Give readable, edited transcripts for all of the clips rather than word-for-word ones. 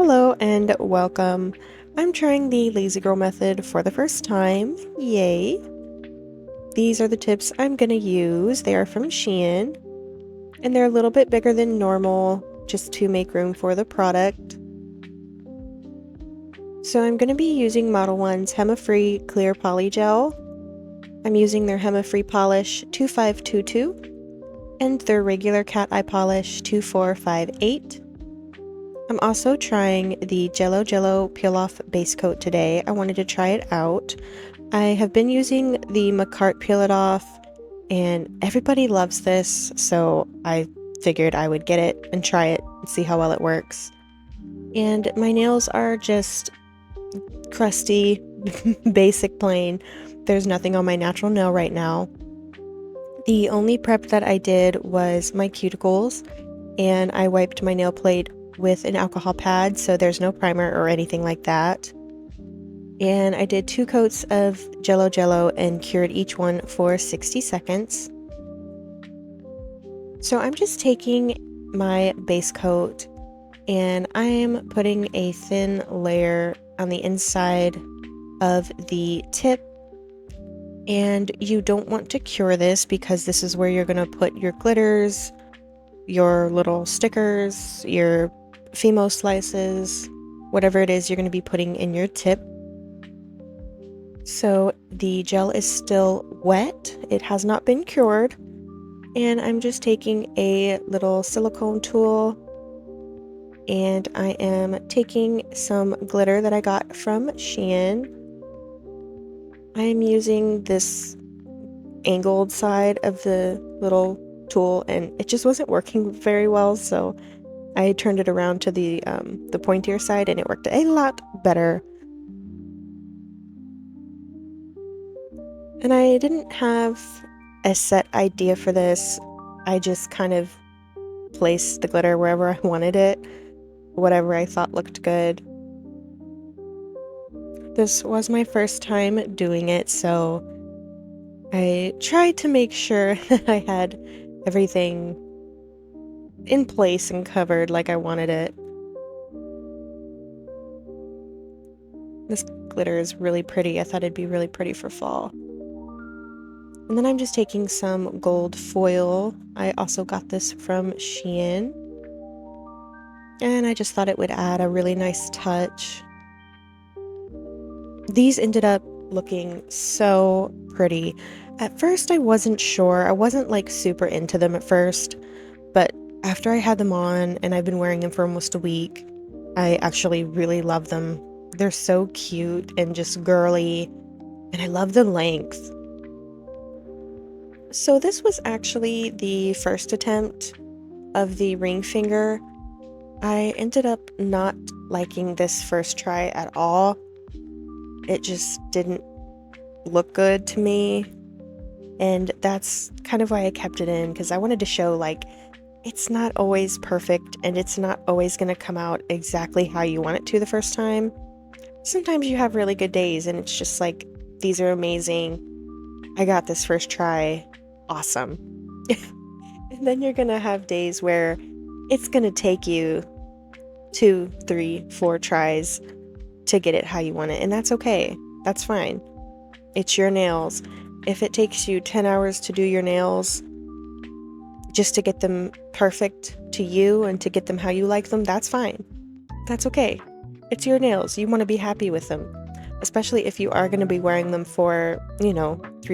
Hello and welcome. I'm trying the Lazy Girl method for the first time. Yay! These are the tips I'm gonna use. They are from Shein, and they're a little bit bigger than normal just to make room for the product. So I'm gonna be using Model 1's Hema-Free Clear Polygel. I'm using their Hema-Free Polish 2522 and their regular cat eye polish 2458. I'm also trying the Jello Peel Off Base Coat today. I wanted to try it out. I have been using the McCart Peel It Off, and everybody loves this, so I figured I would get it and try it and see how well it works. And my nails are just crusty, basic plain. There's nothing on my natural nail right now. The only prep that I did was my cuticles, and I wiped my nail plate with an alcohol pad, so there's no primer or anything like that. And I did 2 coats of Jello and cured each one for 60 seconds. So I'm just taking my base coat and I'm putting a thin layer on the inside of the tip. And you don't want to cure this because this is where you're going to put your glitters, your little stickers, your Fimo slices, whatever it is you're going to be putting in your tip. So the gel is still wet, it has not been cured, and I'm just taking a little silicone tool and I am taking some glitter that I got from Shein. I am using this angled side of the little tool and it just wasn't working very well, so I turned it around to the pointier side and it worked a lot better. And I didn't have a set idea for this. I just kind of placed the glitter wherever I wanted it, whatever I thought looked good. This was my first time doing it, so I tried to make sure that I had everything in place and covered like I wanted it. This glitter is really pretty. I thought it'd be really pretty for fall. And then I'm just taking some gold foil. I also got this from Shein. And I just thought it would add a really nice touch. These ended up looking so pretty. At first I wasn't sure. I wasn't like super into them at first, but after I had them on and I've been wearing them for almost a week, I actually really love them. They're so cute and just girly, and I love the length. So this was actually the first attempt of the ring finger. I ended up not liking this first try at all. It just didn't look good to me, and that's kind of why I kept it in, because I wanted to show like it's not always perfect and it's not always going to come out exactly how you want it to the first time. Sometimes you have really good days and it's just like, these are amazing, I got this first try, awesome. And then you're gonna have days where it's gonna take you 2, 3, 4 tries to get it how you want it, and that's okay. That's fine. It's your nails. If it takes you 10 hours to do your nails just to get them perfect to you and to get them how you like them, that's fine. That's okay. It's your nails. You want to be happy with them, especially if you are going to be wearing them for, 3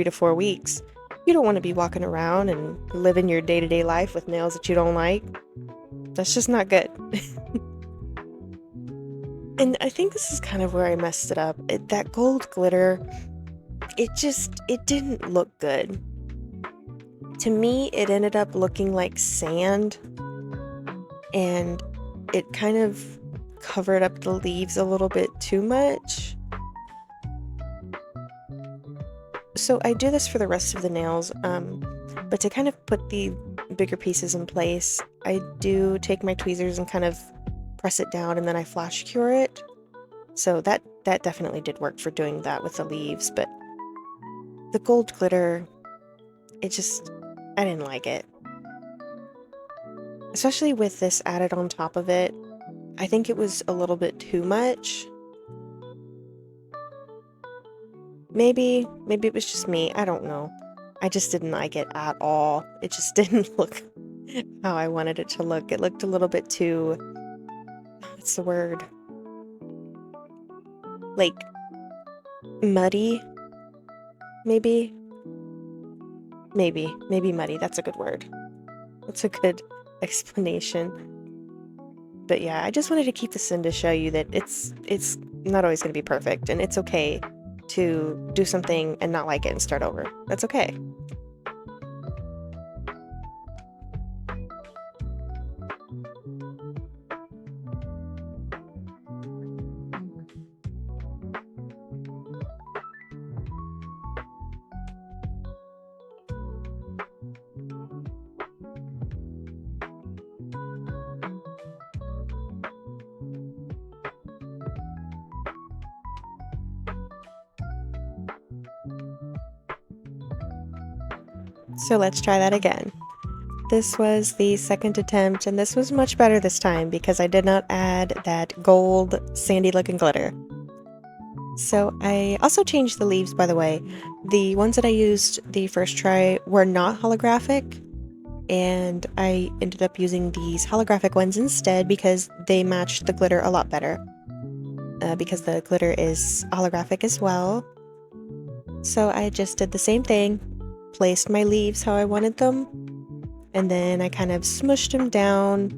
to 4 weeks. You don't want to be walking around and living your day-to-day life with nails that you don't like. That's just not good. And I think this is kind of where I messed it up. That gold glitter, it didn't look good. To me, it ended up looking like sand, and it kind of covered up the leaves a little bit too much. So I do this for the rest of the nails, but to kind of put the bigger pieces in place, I do take my tweezers and kind of press it down, and then I flash cure it. So that definitely did work for doing that with the leaves, but the gold glitter, I didn't like it. Especially with this added on top of it. I think it was a little bit too much. Maybe it was just me. I don't know. I just didn't like it at all. It just didn't look how I wanted it to look. It looked a little bit too, what's the word? Like muddy, maybe? Maybe muddy. That's a good word. That's a good explanation. But yeah, I just wanted to keep this in to show you that it's not always going to be perfect, and it's okay to do something and not like it and start over. That's okay. So let's try that again. This was the second attempt, and this was much better this time because I did not add that gold sandy looking glitter. So I also changed the leaves, by the way. The ones that I used the first try were not holographic, and I ended up using these holographic ones instead because they matched the glitter a lot better. Because the glitter is holographic as well. So I just did the same thing, placed my leaves how I wanted them, and then I kind of smushed them down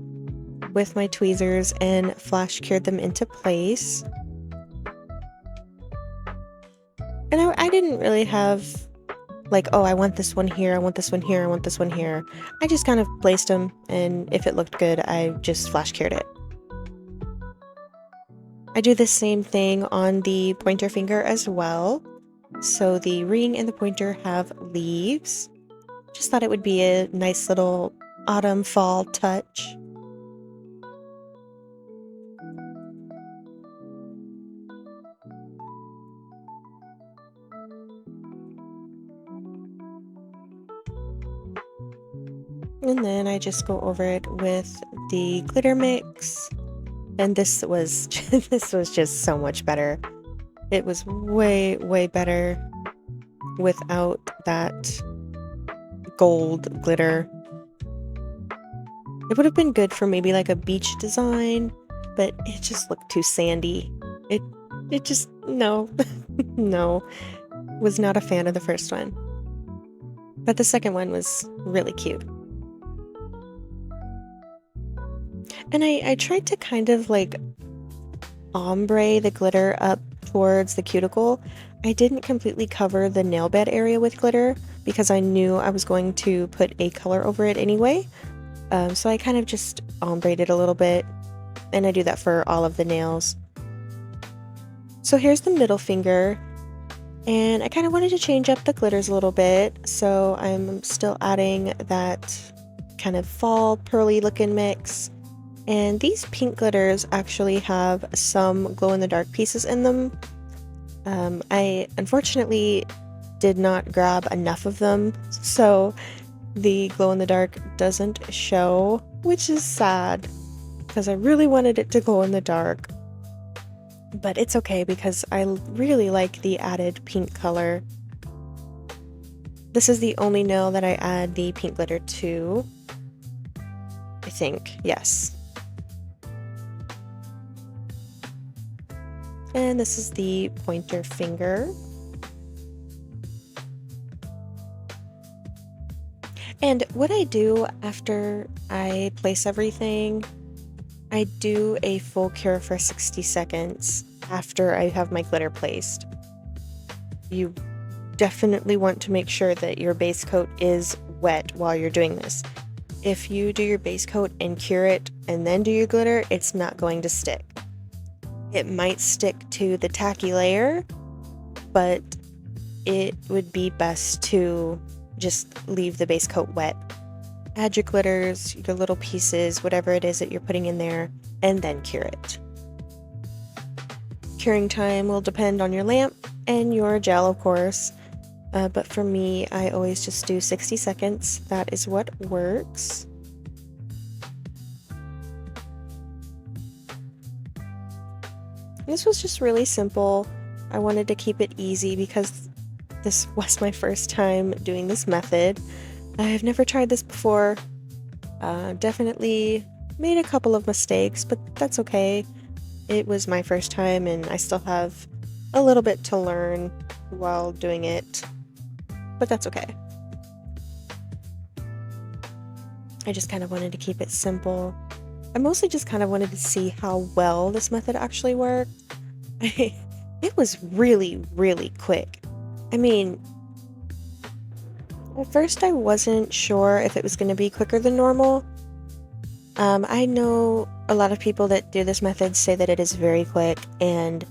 with my tweezers and flash cured them into place. And I didn't really have like, oh, I want this one here, I want this one here, I want this one here. I just kind of placed them, and if it looked good, I just flash cured it. I do the same thing on the pointer finger as well. So the ring and the pointer have leaves. Just thought it would be a nice little autumn fall touch. And then I just go over it with the glitter mix. And this was this was just so much better. It was way better without that gold glitter. It would have been good for maybe like a beach design, but it just looked too sandy. It just no. No. Was not a fan of the first one. But the second one was really cute. And I tried to kind of like ombre the glitter up towards the cuticle. I didn't completely cover the nail bed area with glitter because I knew I was going to put a color over it anyway. So I kind of just ombreed it a little bit, and I do that for all of the nails. So here's the middle finger, and I kind of wanted to change up the glitters a little bit, so I'm still adding that kind of fall pearly looking mix. And these pink glitters actually have some glow-in-the-dark pieces in them. I unfortunately did not grab enough of them, so the glow-in-the-dark doesn't show, which is sad, because I really wanted it to glow in the dark. But it's okay because I really like the added pink color. This is the only nail that I add the pink glitter to, I think, yes. And this is the pointer finger. And what I do after I place everything, I do a full cure for 60 seconds after I have my glitter placed. You definitely want to make sure that your base coat is wet while you're doing this. If you do your base coat and cure it and then do your glitter, it's not going to stick. It might stick to the tacky layer, but it would be best to just leave the base coat wet. Add your glitters, your little pieces, whatever it is that you're putting in there, and then cure it. Curing time will depend on your lamp and your gel, of course, but for me, I always just do 60 seconds. That is what works. This was just really simple. I wanted to keep it easy because this was my first time doing this method. I've never tried this before. Definitely made a couple of mistakes, but that's okay. It was my first time and I still have a little bit to learn while doing it, but that's okay. I just kind of wanted to keep it simple. I mostly just kind of wanted to see how well this method actually worked. It was really, really quick. I mean, at first I wasn't sure if it was going to be quicker than normal. I know a lot of people that do this method say that it is very quick, and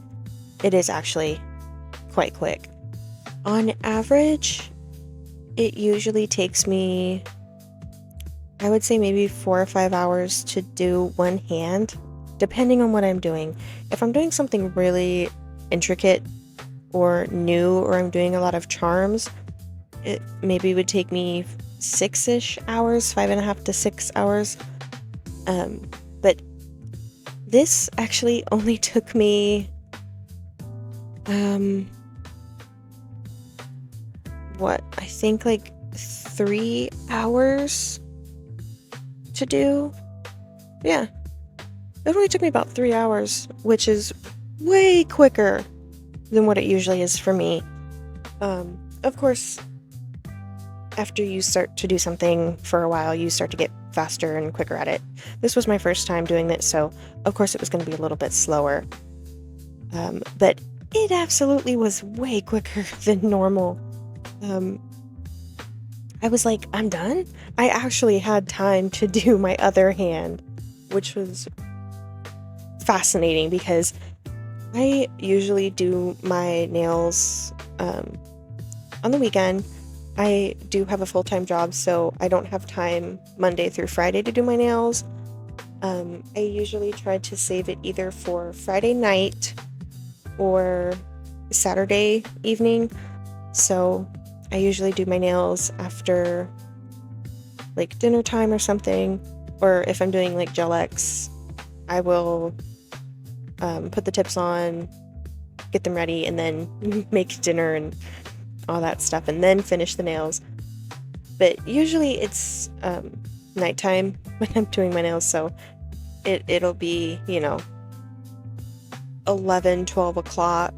it is actually quite quick. On average, it usually takes me, I would say maybe 4 or 5 hours to do one hand, depending on what I'm doing. If I'm doing something really intricate or new, or I'm doing a lot of charms, it maybe would take me 6-ish hours, 5.5 to 6 hours. But this actually only took me, I think like 3 hours to do. Yeah, it only took me about 3 hours, which is way quicker than what it usually is for me. Of course, after you start to do something for a while, you start to get faster and quicker at it. This was my first time doing this, so of course it was going to be a little bit slower. But it absolutely was way quicker than normal. I was like, I'm done? I actually had time to do my other hand, which was fascinating because I usually do my nails on the weekend. I do have a full-time job, so I don't have time Monday through Friday to do my nails. I usually try to save it either for Friday night or Saturday evening. So I usually do my nails after like dinner time or something. Or if I'm doing like Gel X, I will put the tips on, get them ready, and then make dinner and all that stuff, and then finish the nails. But usually it's nighttime when I'm doing my nails, so it'll be, 11, 12 o'clock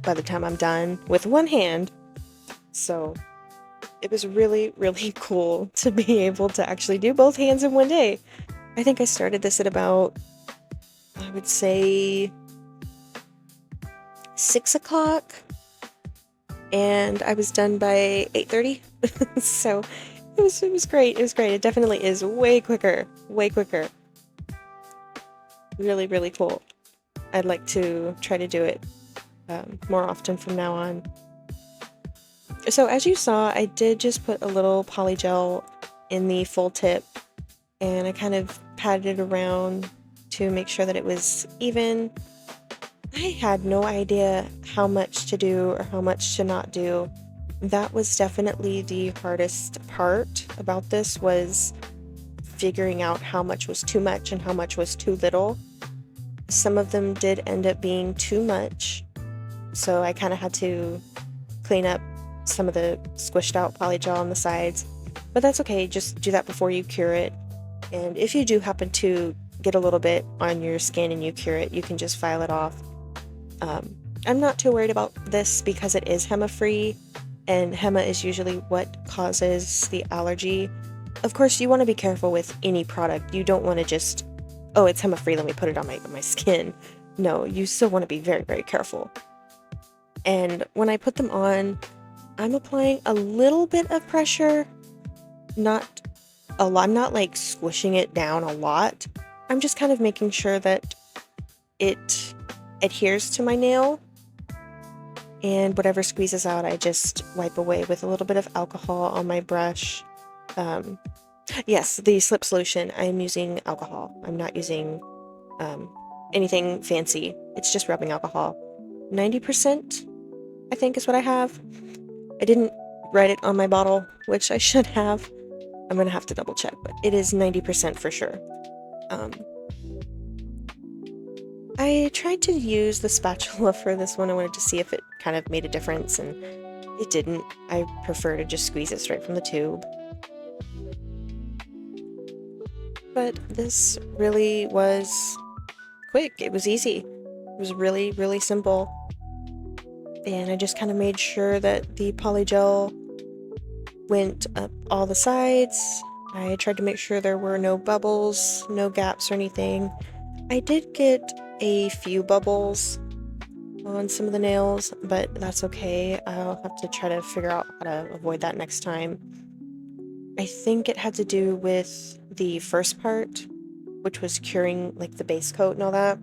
by the time I'm done with one hand. So it was really, really cool to be able to actually do both hands in one day. I think I started this at about, I would say, 6 o'clock, and I was done by 8:30. So it was great. It was great. It definitely is way quicker. Really, really cool. I'd like to try to do it more often from now on. So as you saw, I did just put a little polygel in the full tip, and I kind of patted it around to make sure that it was even. I had no idea how much to do or how much to not do. That was definitely the hardest part about this, was figuring out how much was too much and how much was too little. Some of them did end up being too much, so I kind of had to clean up some of the squished out polygel on the sides. But that's okay, just do that before you cure it. And if you do happen to get a little bit on your skin and you cure it, you can just file it off. I'm not too worried about this because it is HEMA-free, and HEMA is usually what causes the allergy. Of course, you want to be careful with any product. You don't want to just, oh, it's HEMA-free, let me put it on my skin. No, you still want to be very, very careful. And when I put them on, I'm applying a little bit of pressure, not a lot. I'm not like squishing it down a lot. I'm just kind of making sure that it adheres to my nail, and whatever squeezes out, I just wipe away with a little bit of alcohol on my brush. Yes, the slip solution, I'm using alcohol. I'm not using anything fancy. It's just rubbing alcohol. 90%, I think, is what I have. I didn't write it on my bottle, which I should have. I'm gonna have to double check, but it is 90% for sure. I tried to use the spatula for this one. I wanted to see if it kind of made a difference, and it didn't. I prefer to just squeeze it straight from the tube. But this really was quick. It was easy. It was really, really simple. And I just kind of made sure that the polygel went up all the sides. I tried to make sure there were no bubbles, no gaps or anything. I did get a few bubbles on some of the nails, but that's okay. I'll have to try to figure out how to avoid that next time. I think it had to do with the first part, which was curing like the base coat and all that.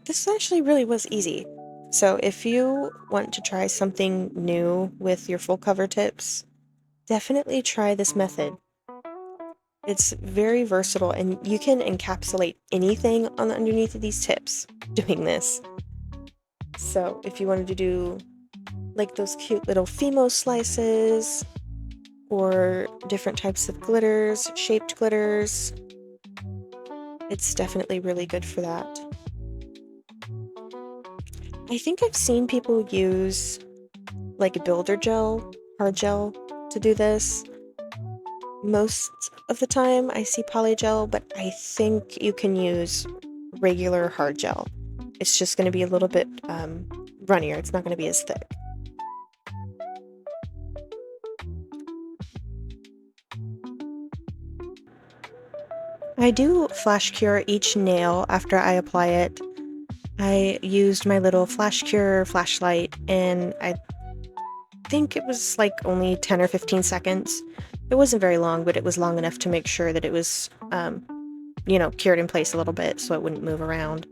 This actually really was easy. So if you want to try something new with your full cover tips, definitely try this method. It's very versatile and you can encapsulate anything on the underneath of these tips doing this. So if you wanted to do like those cute little Fimo slices or different types of glitters, shaped glitters, it's definitely really good for that. I think I've seen people use like builder gel, hard gel to do this. Most of the time I see polygel, but I think you can use regular hard gel. It's just going to be a little bit runnier. It's not going to be as thick. I do flash cure each nail after I apply it. I used my little flash cure flashlight and I think it was like only 10 or 15 seconds. It wasn't very long, but it was long enough to make sure that it was, cured in place a little bit so it wouldn't move around.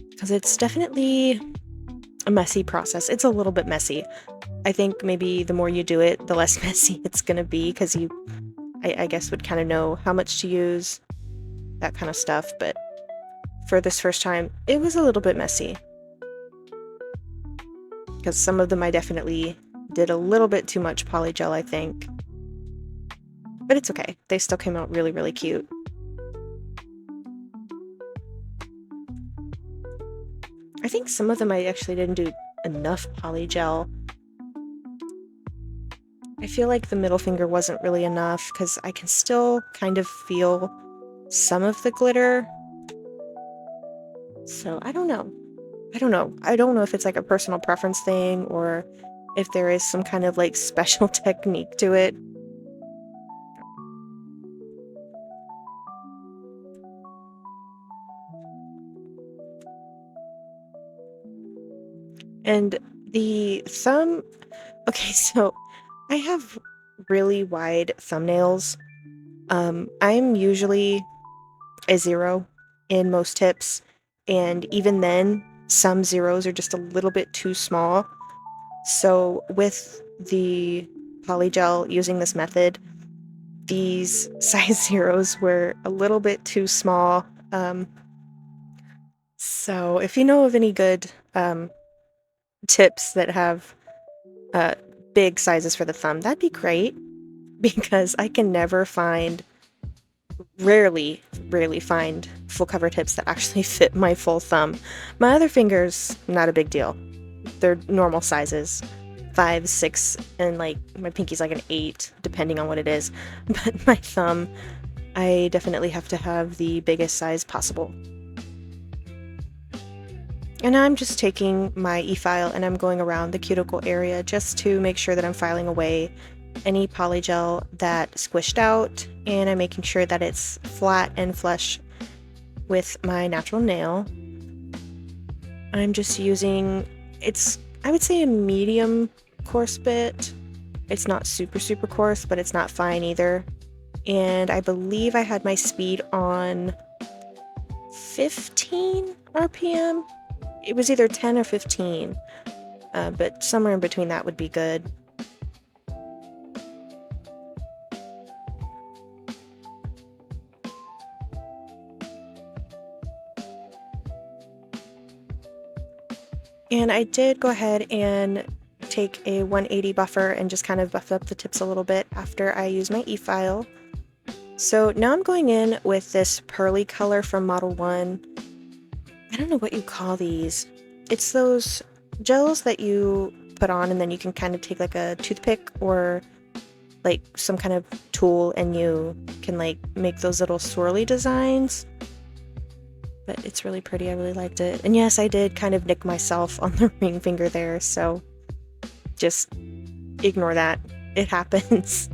Because it's definitely a messy process. It's a little bit messy. I think maybe the more you do it, the less messy it's going to be because I guess, would kind of know how much to use, that kind of stuff. But for this first time, it was a little bit messy. Because some of them I definitely did a little bit too much polygel, I think. But it's okay. They still came out really, really cute. I think some of them I actually didn't do enough polygel. I feel like the middle finger wasn't really enough because I can still kind of feel some of the glitter. So I don't know. I don't know if it's like a personal preference thing or if there is some kind of like special technique to it. And the thumb, okay, so I have really wide thumbnails. I'm usually a 0 in most tips, and even then, some zeros are just a little bit too small. So with the polygel using this method, these size zeros were a little bit too small. So if you know of any good tips that have big sizes for the thumb, that'd be great because I can never find, rarely find full cover tips that actually fit my full thumb. My other fingers, not a big deal. They're normal sizes, 5, 6, and like my pinky's like an 8, depending on what it is. But my thumb, I definitely have to have the biggest size possible. And I'm just taking my e-file and I'm going around the cuticle area just to make sure that I'm filing away any polygel that squished out, and I'm making sure that it's flat and flush with my natural nail. I'm just using, I would say a medium coarse bit. It's not super, super coarse, but it's not fine either. And I believe I had my speed on 15 RPM. It was either 10 or 15, but somewhere in between that would be good. And I did go ahead and take a 180 buffer and just kind of buff up the tips a little bit after I use my e-file. So now I'm going in with this pearly color from Model 1. I don't know what you call these. It's those gels that you put on and then you can kind of take like a toothpick or like some kind of tool and you can like make those little swirly designs. But it's really pretty. I really liked it. And yes, I did kind of nick myself on the ring finger there, so just ignore that. It happens.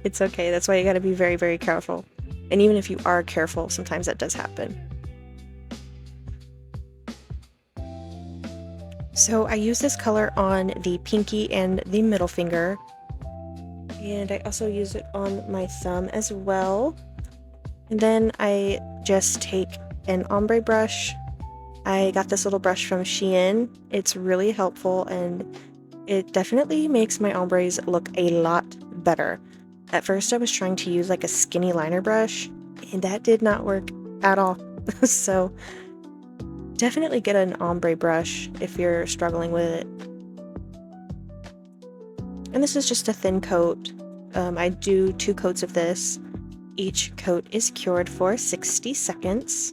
It's okay. That's why you gotta be very, very careful. And even if you are careful, sometimes that does happen. So I use this color on the pinky and the middle finger. And I also use it on my thumb as well. And then I just take an ombre brush. I got this little brush from Shein. It's really helpful and it definitely makes my ombres look a lot better. At first I was trying to use like a skinny liner brush and that did not work at all. So definitely get an ombre brush if you're struggling with it. And this is just a thin coat. I do 2 coats of this. Each coat is cured for 60 seconds.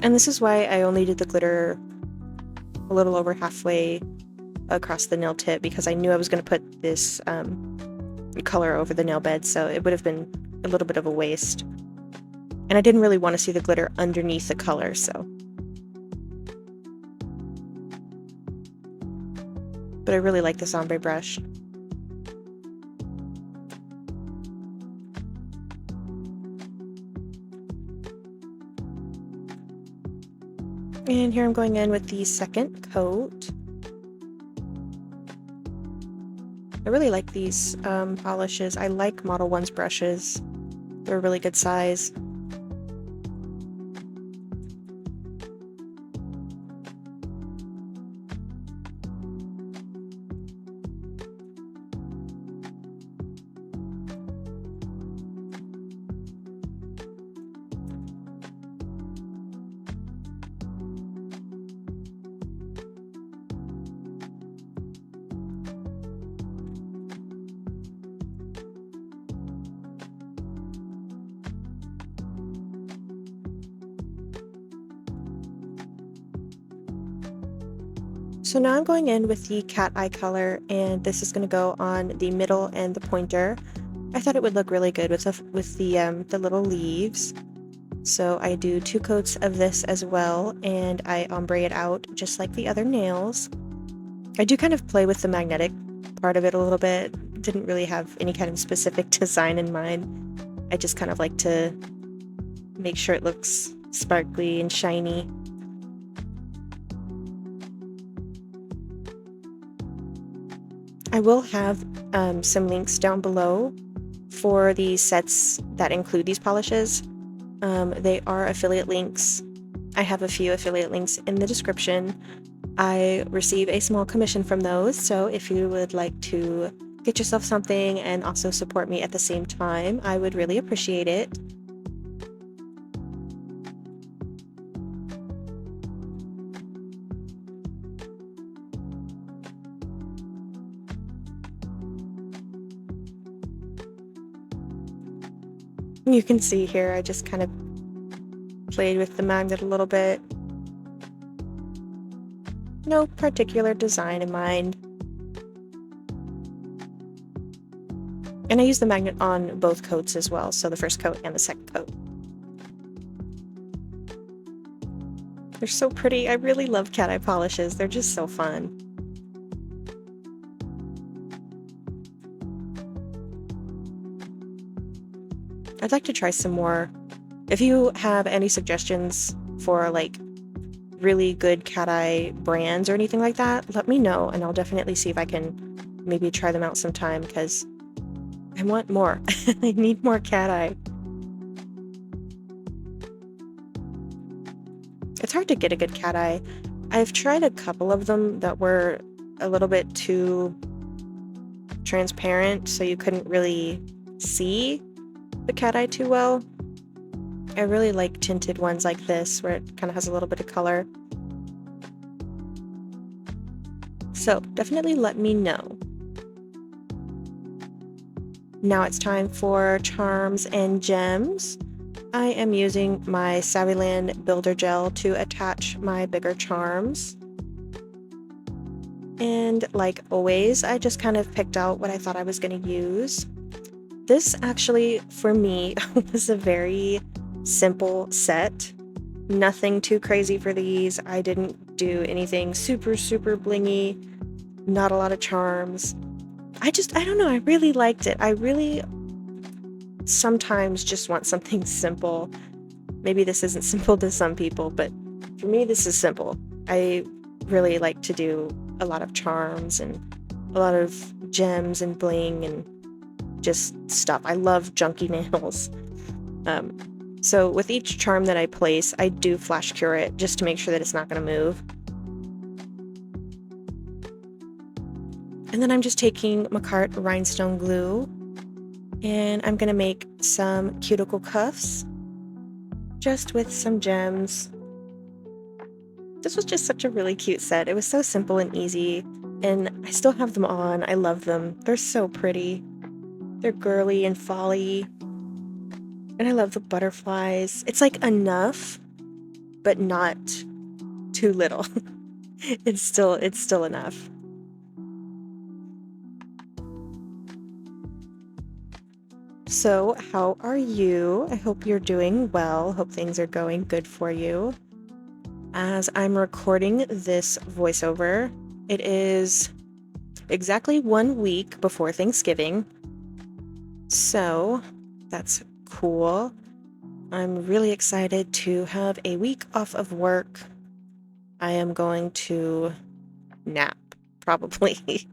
And this is why I only did the glitter a little over halfway across the nail tip, because I knew I was going to put this color over the nail bed, so it would have been a little bit of a waste. And I didn't really want to see the glitter underneath the color, so. But I really like this ombre brush. And here I'm going in with the second coat. I really like these polishes. I like Model 1's brushes. They're a really good size. So now I'm going in with the cat eye color, and this is going to go on the middle and the pointer. I thought it would look really good with the little leaves. So I do 2 coats of this as well, and I ombre it out just like the other nails. I do kind of play with the magnetic part of it a little bit. Didn't really have any kind of specific design in mind. I just kind of like to make sure it looks sparkly and shiny. I will have some links down below for the sets that include these polishes. They are affiliate links. I have a few affiliate links in the description. I receive a small commission from those, so if you would like to get yourself something and also support me at the same time, I would really appreciate it. You can see here, I just kind of played with the magnet a little bit. No particular design in mind. And I use the magnet on both coats as well, so the first coat and the second coat. They're so pretty. I really love cat eye polishes. They're just so fun. I'd like to try some more. If you have any suggestions for like really good cat eye brands or anything like that, let me know and I'll definitely see if I can maybe try them out sometime, because I want more. I need more cat eye. It's hard to get a good cat eye. I've tried a couple of them that were a little bit too transparent, so you couldn't really see the cat eye too well. I really like tinted ones like this, where it kind of has a little bit of color. So definitely let me know. now it's time for charms and gems. I am using my Savvyland Builder Gel to attach my bigger charms. And like always, I just kind of picked out what I thought I was going to use. This actually, for me, was a very simple set. Nothing too crazy for these. I didn't do anything super blingy. Not a lot of charms. I don't know, I really liked it. I really sometimes just want something simple. Maybe this isn't simple to some people, but for me, this is simple. I really like to do a lot of charms and a lot of gems and bling and just stuff. I love junky nails. So with each charm that I place, I do flash cure it just to make sure that it's not going to move. And then I'm just taking Macart rhinestone glue and I'm going to make some cuticle cuffs just with some gems. This was just such a really cute set. It was so simple and easy, and I still have them on. I love them. They're so pretty. They're girly and folly. And I love the butterflies. It's like enough, but not too little. It's still enough. So, how are you? I hope you're doing well. Hope things are going good for you. As I'm recording this voiceover, it is exactly 1 week before Thanksgiving. So, that's cool. I'm really excited to have a week off of work. I am going to nap, probably.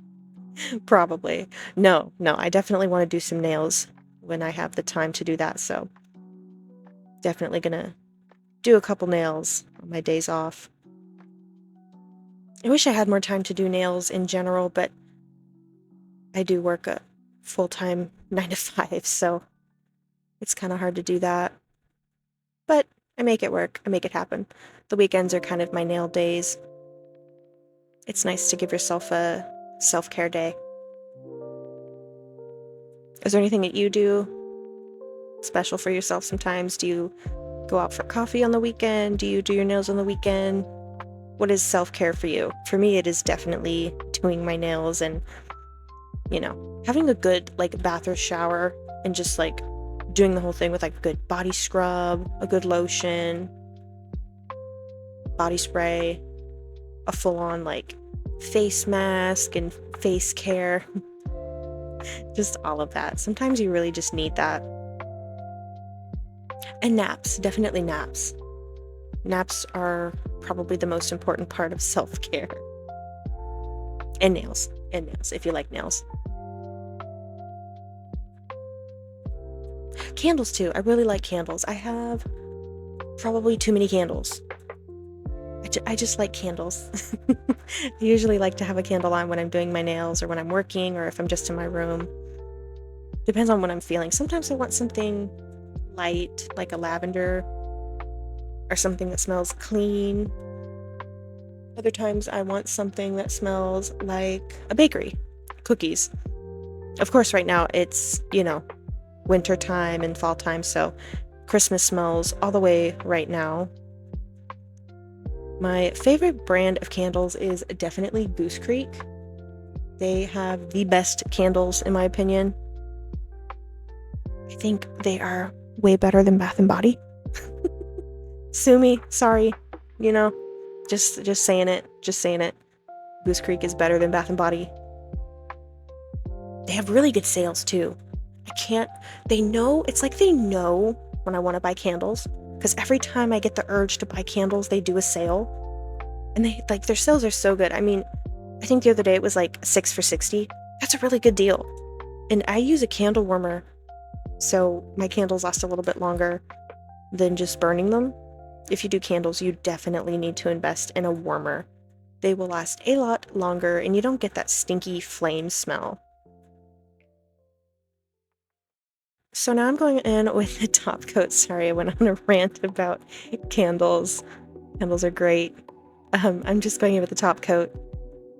Probably. No, I definitely want to do some nails when I have the time to do that, so definitely gonna do a couple nails on my days off. I wish I had more time to do nails in general, but I do work a full-time 9 to 5, so it's kind of hard to do that. But I make it work. I make it happen. The weekends are kind of my nail days. It's nice to give yourself a self-care day. Is there anything that you do special for yourself sometimes? Do you go out for coffee on the weekend? Do you do your nails on the weekend? What is self-care for you? For me, it is definitely doing my nails and, having a good, bath or shower and just, doing the whole thing with, a good body scrub, a good lotion, body spray, a full-on, face mask and face care. Just all of that. Sometimes you really just need that. And naps, definitely naps. Naps are probably the most important part of self-care. And nails, if you like nails. Candles too. I really like candles. I have probably too many candles. I just like candles. I usually like to have a candle on when I'm doing my nails or when I'm working or if I'm just in my room. Depends on what I'm feeling. Sometimes I want something light, like a lavender, or something that smells clean. Other times I want something that smells like a bakery, cookies. Of course, right now it's, winter time and fall time, so Christmas smells all the way right now. My favorite brand of candles is definitely Goose Creek. They have the best candles, in my opinion. I think they are way better than Bath & Body. Sue me, sorry. Just saying it. Goose Creek is better than Bath & Body. They have really good sales, too. They know when I want to buy candles, because every time I get the urge to buy candles, they do a sale. And their sales are so good. I mean, I think the other day it was 6 for $60. That's a really good deal. And I use a candle warmer, so my candles last a little bit longer than just burning them. If you do candles, you definitely need to invest in a warmer. They will last a lot longer, and you don't get that stinky flame smell. So now I'm going in with the top coat. Sorry, I went on a rant about candles. Candles are great. I'm just going in with the top coat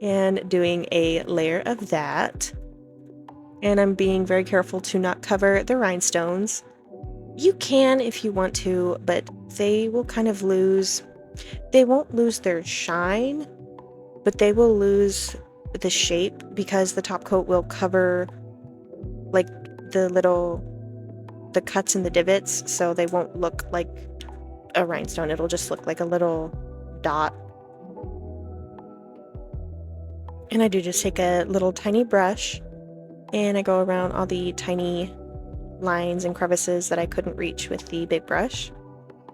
and doing a layer of that. and I'm being very careful to not cover the rhinestones. You can if you want to, but they will kind of they won't lose their shine, but they will lose the shape because the top coat will cover like the cuts and the divots, so they won't look like a rhinestone. It'll just look like a little dot. And I do just take a little tiny brush and I go around all the tiny lines and crevices that I couldn't reach with the big brush.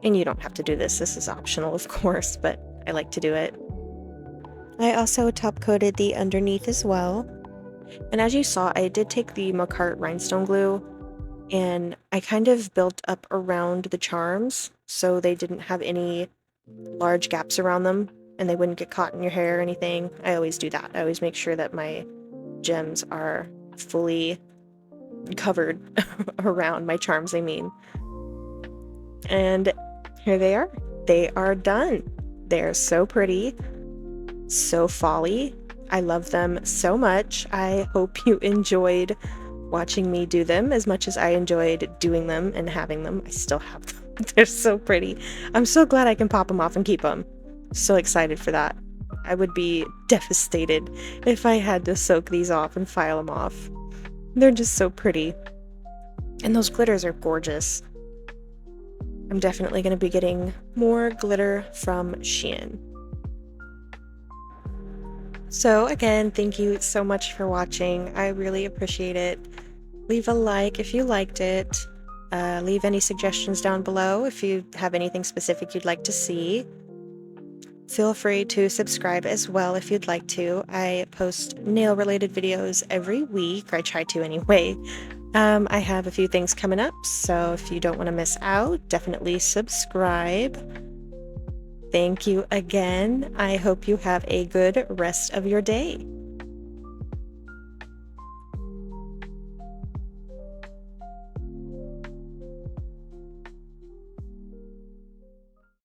And you don't have to do this. This is optional, of course, but I like to do it. I also top coated the underneath as well. And as you saw, I did take the Mocart rhinestone glue and I kind of built up around the charms so they didn't have any large gaps around them and they wouldn't get caught in your hair or anything. I always do that. I always make sure that my gems are fully covered around my charms, I mean. And here they are. They are done. They're so pretty, so folly. I love them so much. I hope you enjoyed watching me do them as much as I enjoyed doing them and having them. I still have them. They're so pretty. I'm so glad I can pop them off and keep them. So excited for that. I would be devastated if I had to soak these off and file them off. They're just so pretty. And those glitters are gorgeous. I'm definitely going to be getting more glitter from Shein. So again, thank you so much for watching. I really appreciate it. Leave a like if you liked it. Leave any suggestions down below if you have anything specific you'd like to see. Feel free to subscribe as well if you'd like to. I post nail-related videos every week, or I try to anyway. I have a few things coming up, so if you don't want to miss out, definitely subscribe. Thank you again. I hope you have a good rest of your day.